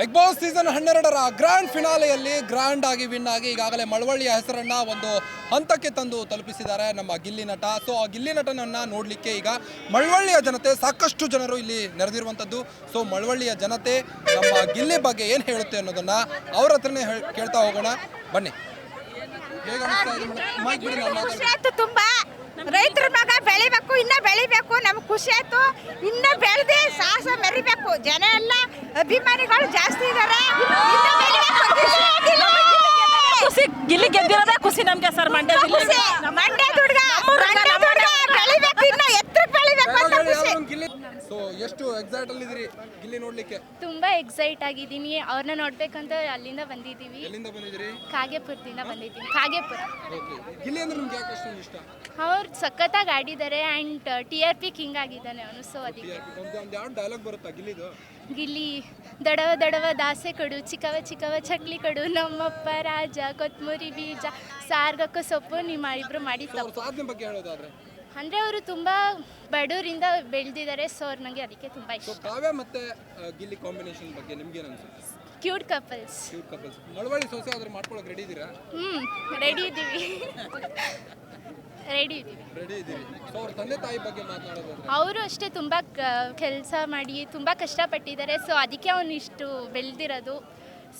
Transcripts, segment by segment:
Big Boss season 12ರ grand ಫಿನಾಲೆಯಲ್ಲಿ grand ಆಗಿ ವಿನ್ ಆಗಿ ಈಗಾಗಲೇ ಮಳವಳ್ಳಿಯ ಹೆಸರನ್ನ ಒಂದು ಹಂತಕ್ಕೆ ತಂದು ತಲುಪಿಸಿದ್ದಾರೆ ನಮ್ಮ ಗಿಲ್ಲಿ ನಟ. ಸೊ ಆ ಗಿಲ್ಲಿ ನಟನನ್ನ ನೋಡಲಿಕ್ಕೆ ಈಗ ಮಳವಳ್ಳಿಯ ಜನತೆ ಸಾಕಷ್ಟು ಜನರು ಇಲ್ಲಿ ನೆರೆದಿರುವಂಥದ್ದು. ಸೊ ಮಳವಳ್ಳಿಯ ಜನತೆ ನಮ್ಮ ಗಿಲ್ಲಿ ಬಗ್ಗೆ ಏನು ಹೇಳುತ್ತೆ ಅನ್ನೋದನ್ನ ಅವ್ರ ಹತ್ರನೇ ಕೇಳ್ತಾ ಹೋಗೋಣ ಬನ್ನಿ. ಹೇಗೆ ಅನಿಸ್ತಾ ಇದೆ ಮೇಡಮ್? ತುಂಬಾ ರೈತರ ಮಗ ಬೆಳಿಬೇಕು, ಇನ್ನ ಬೆಳಿಬೇಕು, ನಮ್ಗೆ ಖುಷಿ ಆಯ್ತು. ಇನ್ನ ಬೆಳೆದಿ ಸಾಹಸ ಮೆರಿಬೇಕು. ಜನ ಎಲ್ಲ ಅಭಿಮಾನಿಗಳು ಜಾಸ್ತಿ ಇದಾರೆ. ಗಿಲ್ಲಿ ಗೆದ್ದಿರೋದೇ ಖುಷಿ ನಮ್ಗೆ ಸರ್. ಮಂಡ್ಯ ದುಡ್ಗ ಬೆಳಿಬೇಕು, ಇನ್ನ ಎತ್ತರಕ್ಕೆ ಬೆಳಿಬೇಕು ಅಂತ ಖುಷಿ. ಸೊ ಎಷ್ಟು ಎಕ್ಸೈಟ್ ಅಲ್ಲಿದ್ದೀರಿ ಗಿಲ್ಲಿ ನೋಡ್ಲಿಕ್ಕೆ? ತುಂಬಾ ಎಕ್ಸೈಟ್ ಆಗಿದ್ದೀನಿ. ಅವ್ರನ್ನ ನೋಡ್ಬೇಕಂತ ಅಲ್ಲಿಂದ ಬಂದಿದ್ದೀವಿ. ಎಲ್ಲಿಂದ ಬಂದಿದ್ದೀರಿ? ಕಾಗೇಪುರದಿಂದ ಬಂದಿದ್ದೀನಿ. ಕಾಗೇಪುರ. ಓಕೆ. ಗಿಲ್ಲಿ ಅಂದ್ರೆ ನಿಮ್ಗೆ ಯಾಕೆ ಅಷ್ಟೊಂದು ಇಷ್ಟ? ಅವ್ರು ಸಖತ್ತಾಗಿ ಆಡಿದ್ದಾರೆ ಆ್ಯಂಡ್ TRP ಕಿಂಗ್ ಆಗಿದ್ದಾನೆ ಅವನು. ಸೊ ಅದಕ್ಕೆ ಒಂದು ಯಾವ ಡೈಲಾಗ್ ಬರುತ್ತಾ ಗಿಲ್ಲಿದು? ಗಿಲ್ಲಿ ದಡವ ದಡವ ದಾಸೆ ಕೊಡು, ಚಿಕ್ಕವ ಚಿಕ್ಕವ ಚಕ್ಲಿ ಕೊಡು, ನಮ್ಮಪ್ಪ ರಾಜ, ಕೊತ್ತಂಬರಿ ಬೀಜ, ಸಾರ್ಗಕ್ಕ ಸೊಪ್ಪು, ನಿಮ್ಮ ಇಬ್ರು ಮಾಡಿ ತಪ್ಪು. ಸಾಧನೆ ಬಗ್ಗೆ ಹೇಳೋದಾದ್ರೆ ಅಂದರೆ ಅವರು ತುಂಬ ಬಡವರಿಂದ ಬೆಳೆದಿದ್ದಾರೆ. ಸೊ ಅವ್ರು ನನಗೆ ಅದಕ್ಕೆ ತುಂಬ ಇಷ್ಟ. ಕಾವ್ಯ ಮತ್ತೆ ಗಿಲ್ಲಿ ಕಾಂಬಿನೇಷನ್ ಬಗ್ಗೆ ನಿಮ್ಗೆ ಏನು ಅನ್ಸುತ್ತೆ? Cute couples. Cute couples. Malavalli ಸೊಸೆ ಆದ್ರೆ ಮಾಡ್ಕೊಳ್ಳೋಕೆ ರೆಡಿ ಇದ್ದೀರಾ? ರೆಡಿ ಇದ್ದೀವಿ. ರೆಡಿ ಇದ್ದೀವಿ. ಸೊ ಅವ್ರ ತಂದೆ ತಾಯಿ ಬಗ್ಗೆ ಮಾತನಾಡೋದಾದ್ರೆ ಅವರು ಅಷ್ಟೇ ತುಂಬ ಕೆಲಸ ಮಾಡಿ ತುಂಬ ಕಷ್ಟಪಟ್ಟಿದ್ದಾರೆ. ಸೊ ಅದಕ್ಕೆ ಅವನು ಇಷ್ಟು ಬೆಳೆದಿರೋದು.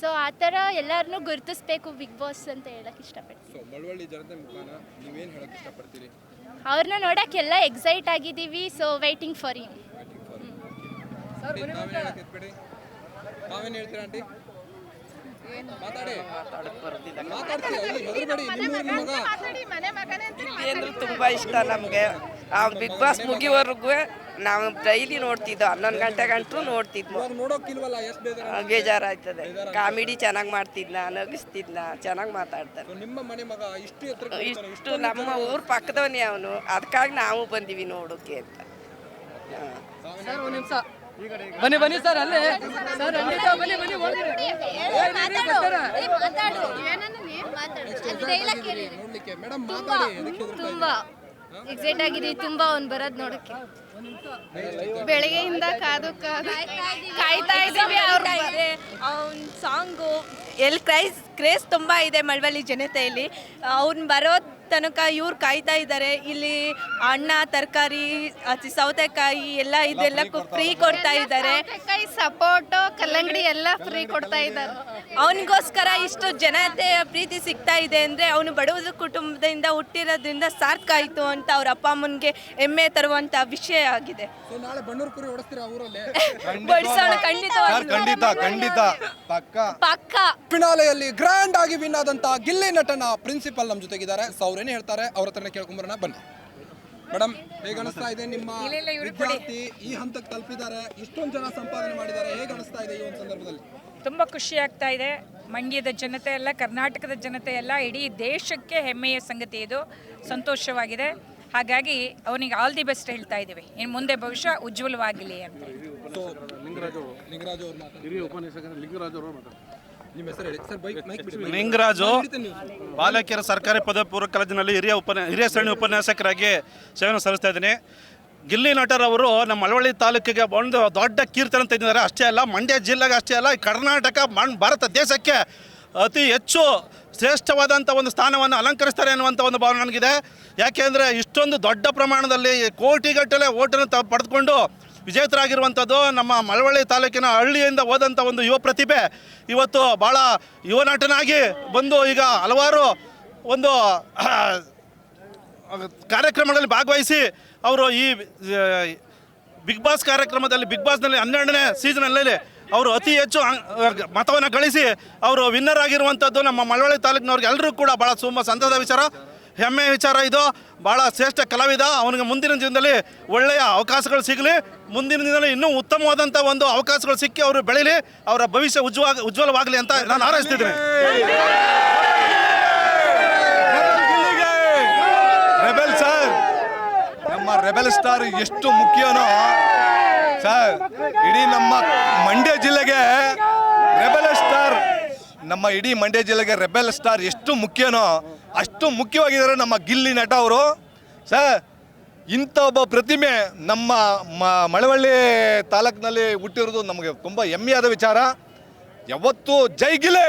ಸೊ ಆ ಥರ ಎಲ್ಲರನ್ನೂ ಗುರುತಿಸ್ಬೇಕು ಬಿಗ್ ಬಾಸ್ ಅಂತ ಹೇಳಕ್ಕೆ ಇಷ್ಟಪಡ್ತೀನಿ. ಸೊ ಮಳವಳ್ಳಿ ಜನತೆ ಮುಖಾನ ನೀವೇನು ಹೇಳಕ್ಕೆ ಇಷ್ಟಪಡ್ತೀರಿ? ಅವ್ರನ್ನ ನೋಡೋಕ್ಕೆಲ್ಲ ಎಕ್ಸೈಟ್ ಆಗಿದ್ದೀವಿ. So waiting for him. ನಾವೇನು ಹೇಳ್ತೀರಾ ಆಂಟಿ? ಅಂದ್ರೆ ತುಂಬಾ ಇಷ್ಟ ನಮ್ಗೆ. ಆ ಬಿಗ್ ಬಾಸ್ ಮುಗಿವರೆಗೂ ನಾವು ಡೈಲಿ ನೋಡ್ತಿದ್ದೋ, 11 ಗಂಟೆ ಗಂಟು ನೋಡ್ತಿದ್ವು. ಬೇಜಾರಾಯ್ತದೆ. ಕಾಮಿಡಿ ಚೆನ್ನಾಗಿ ಮಾಡ್ತಿದ್ನ, ನಗಿಸ್ತಿದ್ನ, ಚೆನ್ನಾಗಿ ಮಾತಾಡ್ತಾನೆ. ಇಷ್ಟು ನಮ್ಮ ಊರ್ ಪಕ್ಕದವನೇ ಅವನು. ಅದಕ್ಕಾಗಿ ನಾವು ಬಂದಿವಿ ನೋಡೋಕೆ ಅಂತ. ಬನ್ನಿ ಬನ್ನಿ ಸರ್, ಅಲ್ಲೇ ಸರ್ ಬನ್ನಿ ಬನ್ನಿ. ತುಂಬಾ ಎಕ್ಸೈಟ್ ಆಗಿದೆ. ತುಂಬಾ ಅವ್ನು ಬರೋದು ನೋಡಕ್ಕೆ ಬೆಳಗ್ಗೆಯಿಂದ ಕಾದು ಕಾಯ್ತಾ ಇದ್ದೀವಿ. ಅವ್ನ ಸಾಂಗು ಎಲ್ಲಿ ಕ್ರೇಜ್ ತುಂಬ ಇದೆ ಮಳವಳ್ಳಿ ಜನತೆಯಲ್ಲಿ. ಅವ್ನು ಬರೋ ತನಕ ಇವ್ರು ಕಾಯ್ತಾ ಇದ್ದಾರೆ. ಇಲ್ಲಿ ಹಣ್ಣ, ತರಕಾರಿ, ಸೌತೆಕಾಯಿ ಎಲ್ಲ ಇದೆಲ್ಲ ಫ್ರೀ ಕೊಡ್ತಾ ಇದ್ದಾರೆ. ಸಪೋರ್ಟು, ಕಲ್ಲಂಗಡಿ ಎಲ್ಲ ಫ್ರೀ ಕೊಡ್ತಾ ಇದ್ದಾರೆ. ಅವನಿಗೋಸ್ಕರ ಇಷ್ಟು ಜನತೆಯ ಪ್ರೀತಿ ಸಿಗ್ತಾ ಇದೆ ಅಂದರೆ ಅವನು ಬಡವರ ಕುಟುಂಬದಿಂದ ಹುಟ್ಟಿರೋದ್ರಿಂದ ಸಾರ್ಥಕ ಆಯಿತು ಅಂತ ಅವ್ರ ಅಪ್ಪ ಅಮ್ಮನಿಗೆ ಹೆಮ್ಮೆ ತರುವಂಥ ವಿಷಯ ಆಗಿದೆ. ಬಡಿಸೋಣ ಖಂಡಿತ ಪಕ್ಕ. ಫಿನಾಲೆಯಲ್ಲಿ ಗ್ರ್ಯಾಂಡ್ ಆಗಿ ವಿನ್ ಆದಂತ ಗಿಲ್ಲಿ ನಟನ ಪ್ರಿನ್ಸಿಪಲ್ ನಮ್ಮ ಜೊತೆಗಿದ್ದಾರೆ. ಸೊ ಅವ್ರೇನು ಹೇಳ್ತಾರೆ ಅವ್ರ ಹತ್ರನೇ ಕೇಳ್ಕೊಂಬರೋಣ ಬನ್ನಿ. ಮೇಡಮ್, ಹೇಗೆ ಅನಿಸ್ತಾ ಇದೆ? ನಿಮ್ಮ ವಿದ್ಯಾರ್ಥಿ ಈ ಹಂತಕ್ಕೆ ತಲುಪಿದ್ದಾರೆ, ಇಷ್ಟೊಂದು ಜನ ಸಂಪಾದನೆ ಮಾಡಿದ್ದಾರೆ, ಹೇಗೆ ಅನಿಸ್ತಾ ಇದೆ ಈ ಒಂದು ಸಂದರ್ಭದಲ್ಲಿ? ತುಂಬ ಖುಷಿ ಆಗ್ತಾ ಇದೆ. ಮಂಡ್ಯದ ಜನತೆ ಎಲ್ಲ, ಕರ್ನಾಟಕದ ಜನತೆ ಎಲ್ಲ, ಇಡೀ ದೇಶಕ್ಕೆ ಹೆಮ್ಮೆಯ ಸಂಗತಿ ಇದು. ಸಂತೋಷವಾಗಿದೆ. ಹಾಗಾಗಿ ಅವನಿಗೆ ಆಲ್ ದಿ ಬೆಸ್ಟ್ ಹೇಳ್ತಾ ಇದ್ದೀವಿ. ಇನ್ನು ಮುಂದೆ ಭವಿಷ್ಯ ಉಜ್ವಲವಾಗಲಿ ಅಂತ. ಲಿಂಗರಾಜು ಬಾಲಕಿಯರ ಸರ್ಕಾರಿ ಪದವಿ ಪೂರ್ವ ಕಾಲೇಜಿನಲ್ಲಿ ಹಿರಿಯ ಸರಣಿ ಉಪನ್ಯಾಸಕರಾಗಿ ಸೇವೆಯನ್ನು ಸಲ್ಲಿಸ್ತಾ ಇದ್ದೀನಿ. ಗಿಲ್ಲಿ ನಟರವರು ನಮ್ಮ ಮಳವಳ್ಳಿ ತಾಲೂಕಿಗೆ ಒಂದು ದೊಡ್ಡ ಕೀರ್ತನೆ ಅಂತ ಇದ್ದಾರೆ. ಅಷ್ಟೇ ಅಲ್ಲ, ಮಂಡ್ಯ ಜಿಲ್ಲೆಗೆ ಅಷ್ಟೇ ಅಲ್ಲ, ಕರ್ನಾಟಕ ಭಾರತ ದೇಶಕ್ಕೆ ಅತಿ ಹೆಚ್ಚು ಶ್ರೇಷ್ಠವಾದಂಥ ಒಂದು ಸ್ಥಾನವನ್ನು ಅಲಂಕರಿಸ್ತಾರೆ ಅನ್ನುವಂಥ ಒಂದು ಭಾವನೆ ನನಗಿದೆ. ಯಾಕೆಂದರೆ ಇಷ್ಟೊಂದು ದೊಡ್ಡ ಪ್ರಮಾಣದಲ್ಲಿ ಕೋಟಿಗಟ್ಟಲೆ ಓಟನ್ನು ಪಡೆದುಕೊಂಡು ವಿಜೇತರಾಗಿರುವಂಥದ್ದು ನಮ್ಮ ಮಳವಳ್ಳಿ ತಾಲೂಕಿನ ಹಳ್ಳಿಯಿಂದ ಹೋದಂಥ ಒಂದು ಯುವ ಪ್ರತಿಭೆ ಇವತ್ತು ಭಾಳ ಯುವ ನಟನಾಗಿ ಬಂದು ಈಗ ಹಲವಾರು ಒಂದು ಕಾರ್ಯಕ್ರಮಗಳಲ್ಲಿ ಭಾಗವಹಿಸಿ ಅವರು ಈ ಬಿಗ್ ಬಾಸ್ ಕಾರ್ಯಕ್ರಮದಲ್ಲಿ, ಬಿಗ್ ಬಾಸ್ನಲ್ಲಿ 12ನೇ ಸೀಸನಲ್ಲಿ ಅವರು ಅತಿ ಹೆಚ್ಚು ಮತವನ್ನು ಗಳಿಸಿ ಅವರು ವಿನ್ನರ್ ಆಗಿರುವಂಥದ್ದು ನಮ್ಮ ಮಳವಳ್ಳಿ ತಾಲೂಕಿನವ್ರಿಗೆ ಎಲ್ಲರೂ ಕೂಡ ಭಾಳ ಸಂತಸದ ವಿಚಾರ, ಹೆಮ್ಮೆಯ ವಿಚಾರ. ಇದು ಭಾಳ ಶ್ರೇಷ್ಠ ಕಲಾವಿದ. ಅವನಿಗೆ ಮುಂದಿನ ದಿನದಲ್ಲಿ ಒಳ್ಳೆಯ ಅವಕಾಶಗಳು ಸಿಗಲಿ, ಮುಂದಿನ ದಿನದಲ್ಲಿ ಇನ್ನೂ ಉತ್ತಮವಾದಂಥ ಒಂದು ಅವಕಾಶಗಳು ಸಿಕ್ಕಿ ಅವರು ಬೆಳೀಲಿ, ಅವರ ಭವಿಷ್ಯ ಉಜ್ವಲವಾಗಲಿ ಅಂತ ನಾನು ಹಾರೈಸ್ತಿದ್ದೀನಿ. ರೆಬೆಲ್ ಸರ್, ನಮ್ಮ ರೆಬೆಲ್ ಸ್ಟಾರ್ ಎಷ್ಟು ಮುಖ್ಯನೋ ಸರ್, ಇಡೀ ನಮ್ಮ ಮಂಡ್ಯ ಜಿಲ್ಲೆಗೆ ರೆಬೆಲ್ ಸ್ಟಾರ್, ನಮ್ಮ ಇಡೀ ಮಂಡ್ಯ ಜಿಲ್ಲೆಗೆ ರೆಬೆಲ್ ಸ್ಟಾರ್ ಎಷ್ಟು ಮುಖ್ಯನೋ ಅಷ್ಟು ಮುಖ್ಯವಾಗಿದ್ದಾರೆ ನಮ್ಮ ಗಿಲ್ಲಿ ನಟ ಅವರು ಸರ್. ಇಂಥ ಒಬ್ಬ ಪ್ರತಿಮೆ ನಮ್ಮ ಮಳವಳ್ಳಿ ತಾಲೂಕಿನಲ್ಲಿ ಹುಟ್ಟಿರೋದು ನಮಗೆ ತುಂಬ ಹೆಮ್ಮೆಯಾದ ವಿಚಾರ. ಯಾವತ್ತು ಜೈ ಗಿಲೆ